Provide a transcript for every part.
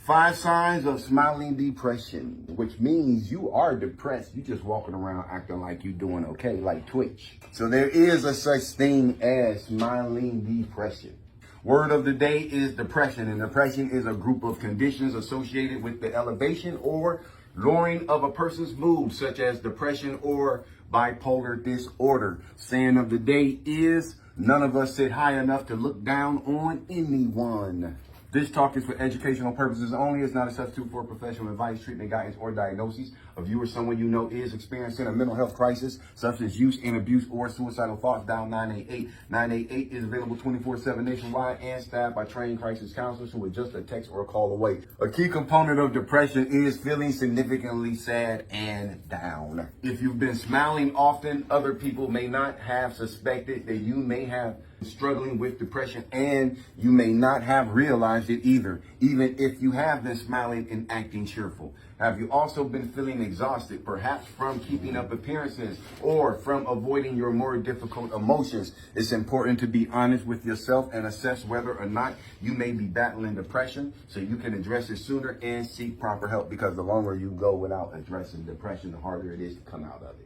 5 signs of smiling depression, which means you are depressed. You just walking around acting like you're doing okay, like Twitch. So there is a such thing as smiling depression. Word of the day is depression, and depression is a group of conditions associated with the elevation or lowering of a person's mood, such as depression or bipolar disorder. Saying of the day is, none of us sit high enough to look down on anyone. This talk is for educational purposes only. It's not a substitute for professional advice, treatment, guidance, or diagnosis. If you or someone you know is experiencing a mental health crisis, substance use and abuse, or suicidal thoughts, dial 988. 988 is available 24/7 nationwide and staffed by trained crisis counselors who are just a text or a call away. A key component of depression is feeling significantly sad and down. If you've been smiling often, other people may not have suspected that you may have struggling with depression, and you may not have realized it either, even if you have been smiling and acting cheerful. Have you also been feeling exhausted, perhaps from keeping up appearances or from avoiding your more difficult emotions? It's important to be honest with yourself and assess whether or not you may be battling depression so you can address it sooner and seek proper help, because the longer you go without addressing depression, the harder it is to come out of it.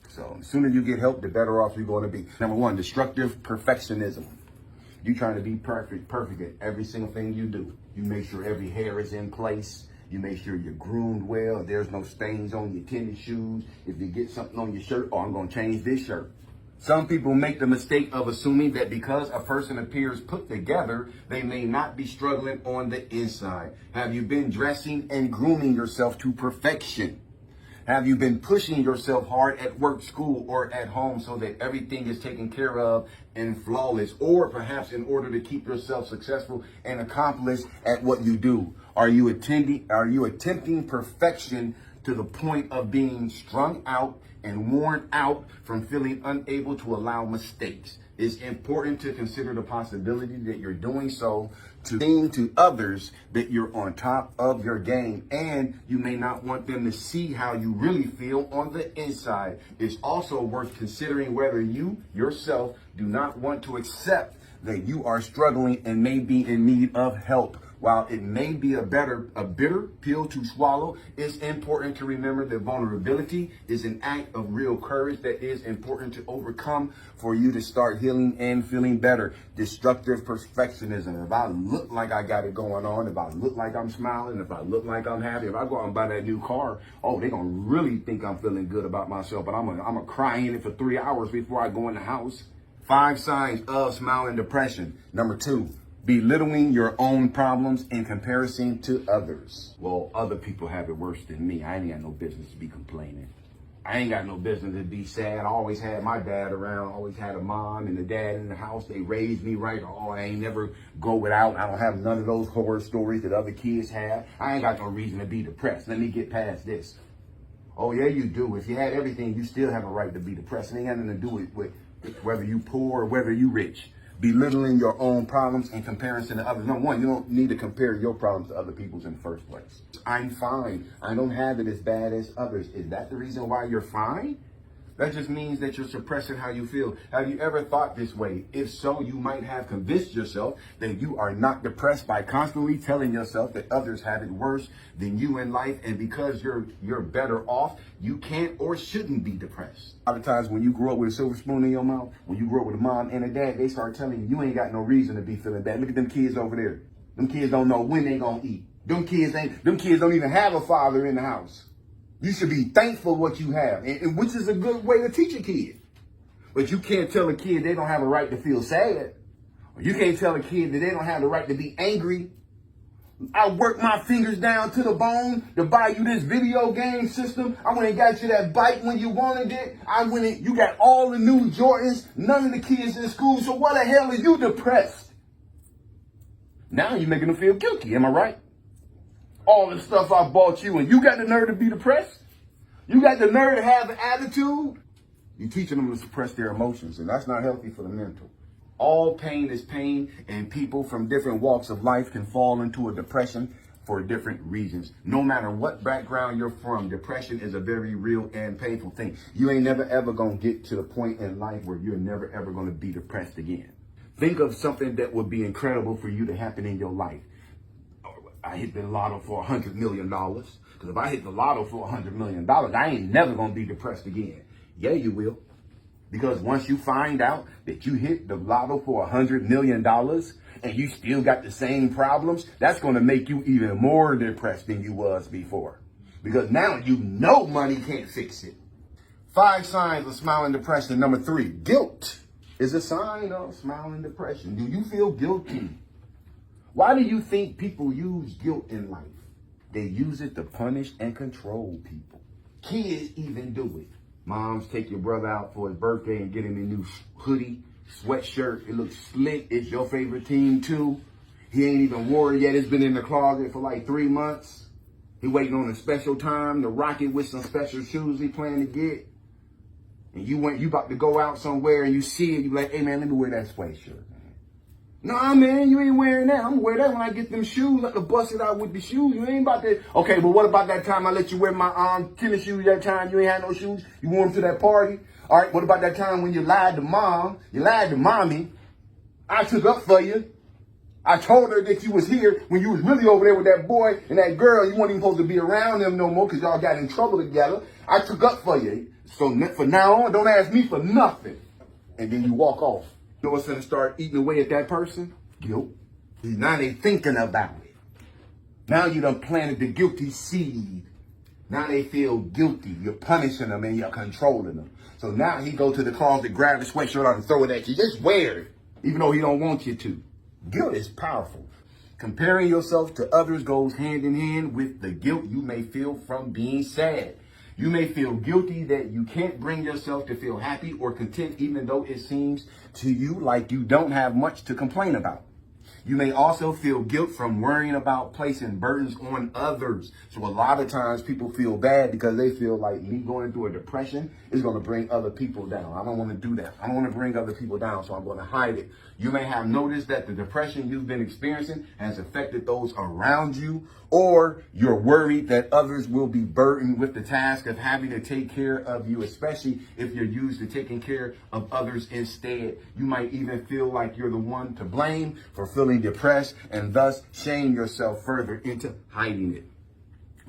So the sooner you get help, the better off you're going to be. Number one, destructive perfectionism. You trying to be perfect at every single thing you do. You make sure every hair is in place. You make sure you're groomed well. There's no stains on your tennis shoes. If you get something on your shirt, oh, I'm going to change this shirt. Some people make the mistake of assuming that because a person appears put together, they may not be struggling on the inside. Have you been dressing and grooming yourself to perfection? Have you been pushing yourself hard at work, school, or at home so that everything is taken care of and flawless? Or perhaps in order to keep yourself successful and accomplished at what you do? Are you attempting perfection to the point of being strung out and worn out from feeling unable to allow mistakes? It's important to consider the possibility that you're doing so to seem to others that you're on top of your game, and you may not want them to see how you really feel on the inside. It's also worth considering whether you yourself do not want to accept that you are struggling and may be in need of help. While it may be a bitter pill to swallow, it's important to remember that vulnerability is an act of real courage that is important to overcome for you to start healing and feeling better. Destructive perfectionism. If I look like I got it going on, if I look like I'm smiling, if I look like I'm happy, if I go out and buy that new car, oh, they're going to really think I'm feeling good about myself, but I'm gonna cry in it for 3 hours before I go in the house. 5 signs of smiling depression. Number 2. Belittling your own problems in comparison to others. Well, other people have it worse than me. I ain't got no business to be complaining. I ain't got no business to be sad. I always had my dad around, always had a mom and a dad in the house. They raised me right. Oh, I ain't never go without. I don't have none of those horror stories that other kids have. I ain't got no reason to be depressed. Let me get past this. Oh, yeah, you do. If you had everything, you still have a right to be depressed. It ain't got nothing to do with whether you poor or whether you rich. Belittling your own problems in comparison to others. Number one, you don't need to compare your problems to other people's in the first place. I'm fine. I don't have it as bad as others. Is that the reason why you're fine? That just means that you're suppressing how you feel. Have you ever thought this way? If so, you might have convinced yourself that you are not depressed by constantly telling yourself that others have it worse than you in life, and because you're better off, you can't or shouldn't be depressed. A lot of times when you grow up with a silver spoon in your mouth, when you grow up with a mom and a dad, they start telling you ain't got no reason to be feeling bad. Look at them kids over there. Them kids don't know when they gonna eat. Them kids don't even have a father in the house. You should be thankful what you have, and which is a good way to teach a kid. But you can't tell a kid they don't have a right to feel sad. Or you can't tell a kid that they don't have the right to be angry. I worked my fingers down to the bone to buy you this video game system. I went and got you that bike when you wanted it. You got all the new Jordans, none of the kids in school. So why the hell are you depressed? Now you're making them feel guilty, am I right? All the stuff I bought you, and you got the nerve to be depressed? You got the nerve to have an attitude? You're teaching them to suppress their emotions, and that's not healthy for the mental. All pain is pain, and people from different walks of life can fall into a depression for different reasons. No matter what background you're from, depression is a very real and painful thing. You ain't never ever gonna get to the point in life where you're never ever gonna be depressed again. Think of something that would be incredible for you to happen in your life. I hit the lotto for $100 million. Because if I hit the lotto for $100 million, I ain't never going to be depressed again. Yeah, you will. Because once you find out that you hit the lotto for $100 million and you still got the same problems, that's going to make you even more depressed than you was before. Because now you know money can't fix it. 5 signs of smiling depression. Number 3, guilt is a sign of smiling depression. Do you feel guilty? Why do you think people use guilt in life? They use it to punish and control people. Kids even do it. Moms take your brother out for his birthday and get him a new hoodie, sweatshirt. It looks slick. It's your favorite team too. He ain't even wore it yet. It's been in the closet for like 3 months. He waiting on a special time to rock it with some special shoes he plan to get. And you about to go out somewhere and you see it. You like, hey man, let me wear that sweatshirt. Nah, man, you ain't wearing that. I'm gonna wear that when I get them shoes. I can bust it out with the shoes. You ain't about that. Okay, but what about that time I let you wear my tennis shoes that time? You ain't had no shoes. You wore them to that party. All right, what about that time when you lied to mom? You lied to mommy. I took up for you. I told her that you was here when you was really over there with that boy and that girl. You weren't even supposed to be around them no more because y'all got in trouble together. I took up for you. So for now on, don't ask me for nothing. And then you walk off. You know what's going to start eating away at that person? Guilt. Now they thinking about it. Now you done planted the guilty seed. Now they feel guilty. You're punishing them and you're controlling them. So now he go to the closet, grab the sweatshirt out and throw it at you. Just wear it, even though he don't want you to. Guilt is powerful. Comparing yourself to others goes hand in hand with the guilt you may feel from being sad. You may feel guilty that you can't bring yourself to feel happy or content, even though it seems to you like you don't have much to complain about. You may also feel guilt from worrying about placing burdens on others. So a lot of times people feel bad because they feel like me going through a depression is going to bring other people down. I don't want to do that. I don't want to bring other people down, so I'm going to hide it. You may have noticed that the depression you've been experiencing has affected those around you, or you're worried that others will be burdened with the task of having to take care of you, especially if you're used to taking care of others instead. You might even feel like you're the one to blame for feeling depressed and thus shame yourself further into hiding it.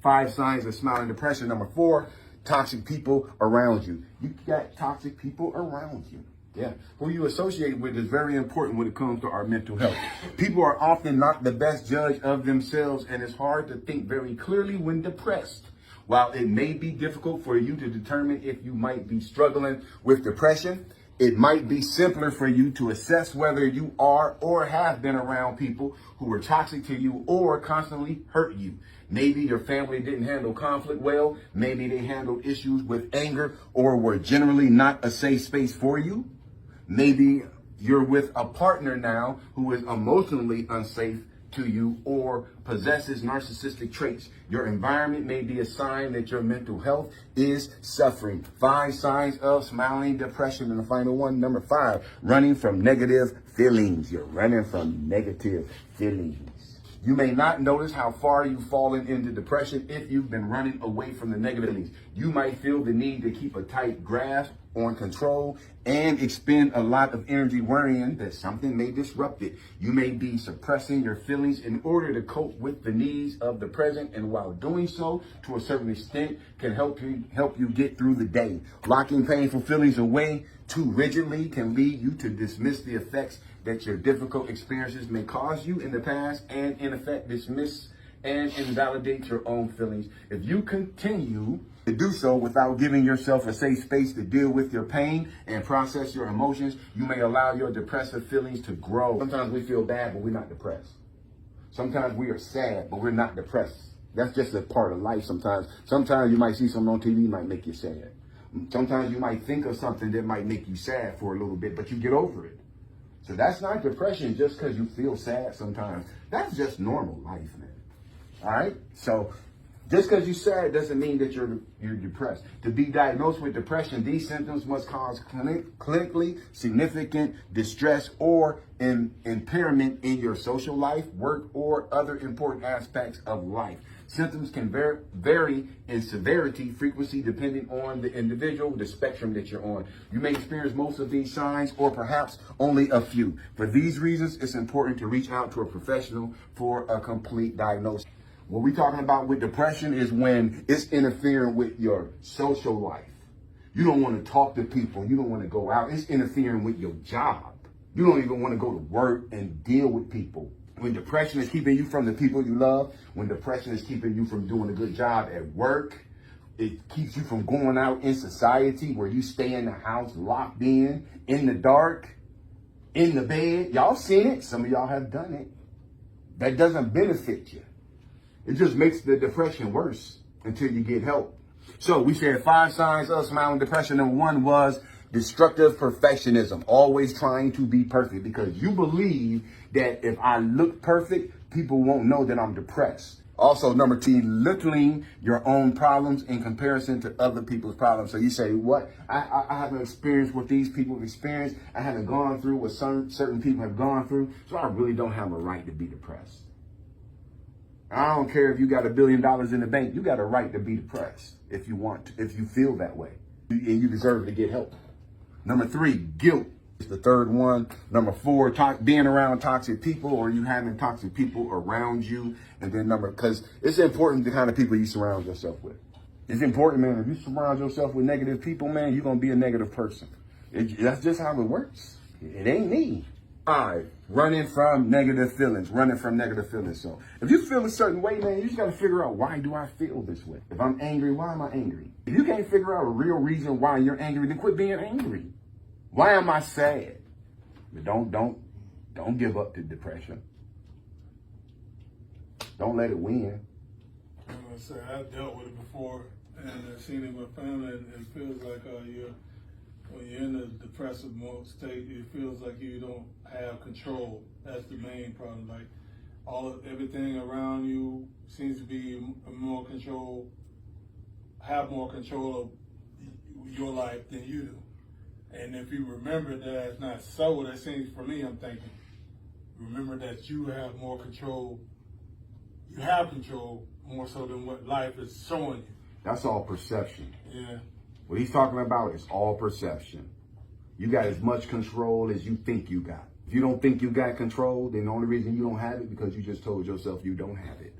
5 signs of smiling depression. Number 4, toxic people around you. You got toxic people around you. Yeah, who you associate with is very important when it comes to our mental health. People are often not the best judge of themselves, and it's hard to think very clearly when depressed. While it may be difficult for you to determine if you might be struggling with depression, it might be simpler for you to assess whether you are or have been around people who are toxic to you or constantly hurt you. Maybe your family didn't handle conflict well. Maybe they handled issues with anger or were generally not a safe space for you. Maybe you're with a partner now who is emotionally unsafe to you or possesses narcissistic traits. Your environment may be a sign that your mental health is suffering. 5 signs of smiling depression. And the final one, number 5, running from negative feelings. You're running from negative feelings. You may not notice how far you've fallen into depression if you've been running away from the negative feelings. You might feel the need to keep a tight grasp on control and expend a lot of energy worrying that something may disrupt it. You may be suppressing your feelings in order to cope with the needs of the present, and while doing so, to a certain extent, can help you get through the day. Locking painful feelings away too rigidly can lead you to dismiss the effects that your difficult experiences may cause you in the past, and in effect dismiss and invalidate your own feelings. If you continue to do so without giving yourself a safe space to deal with your pain and process your emotions, you may allow your depressive feelings to grow. Sometimes we feel bad, but we're not depressed. Sometimes we are sad, but we're not depressed. That's just a part of life sometimes. Sometimes you might see something on TV that might make you sad. Sometimes you might think of something that might make you sad for a little bit, but you get over it. So that's not depression just because you feel sad sometimes. That's just normal life, man. All right? So Just because you're sad doesn't mean that you're depressed. To be diagnosed with depression, these symptoms must cause clinically significant distress or impairment in your social life, work, or other important aspects of life. Symptoms can vary in severity, frequency, depending on the individual, the spectrum that you're on. You may experience most of these signs or perhaps only a few. For these reasons, it's important to reach out to a professional for a complete diagnosis. What we're talking about with depression is when it's interfering with your social life. You don't want to talk to people. You don't want to go out. It's interfering with your job. You don't even want to go to work and deal with people. When depression is keeping you from the people you love, when depression is keeping you from doing a good job at work, it keeps you from going out in society where you stay in the house locked in the dark, in the bed. Y'all seen it. Some of y'all have done it. That doesn't benefit you. It just makes the depression worse until you get help. So we said 5 signs of smiling depression. Number 1 was destructive perfectionism, always trying to be perfect because you believe that if I look perfect, people won't know that I'm depressed. Also, number 2, belittling your own problems in comparison to other people's problems. So you say, what? I haven't experienced what these people have experienced. I haven't gone through what certain people have gone through. So I really don't have a right to be depressed. I don't care if you got $1 billion in the bank. You got a right to be depressed if you want to, if you feel that way. And you deserve to get help. Number 3, guilt is the 3rd one. Number 4, being around toxic people or you having toxic people around you. And then because it's important the kind of people you surround yourself with. It's important, man. If you surround yourself with negative people, man, you're going to be a negative person. That's just how it works. It ain't me. 5, running from negative feelings. So if you feel a certain way, man, you just got to figure out, why do I feel this way? If I'm angry, why am I angry? If you can't figure out a real reason why you're angry, then quit being angry. Why am I sad? But don't give up to depression. Don't let it win. I'm gonna say I dealt with it before, and I've seen it with family, and it feels like when you're in a depressive mode state, it feels like you don't have control. That's the main problem. Like everything around you seems to be have more control of your life than you do. And if you remember that it's not so, that seems, for me, I'm thinking, remember that you have more control. You have control more so than what life is showing you. That's all perception. Yeah. What he's talking about is all perception. You got as much control as you think you got. If you don't think you got control, then the only reason you don't have it because you just told yourself you don't have it.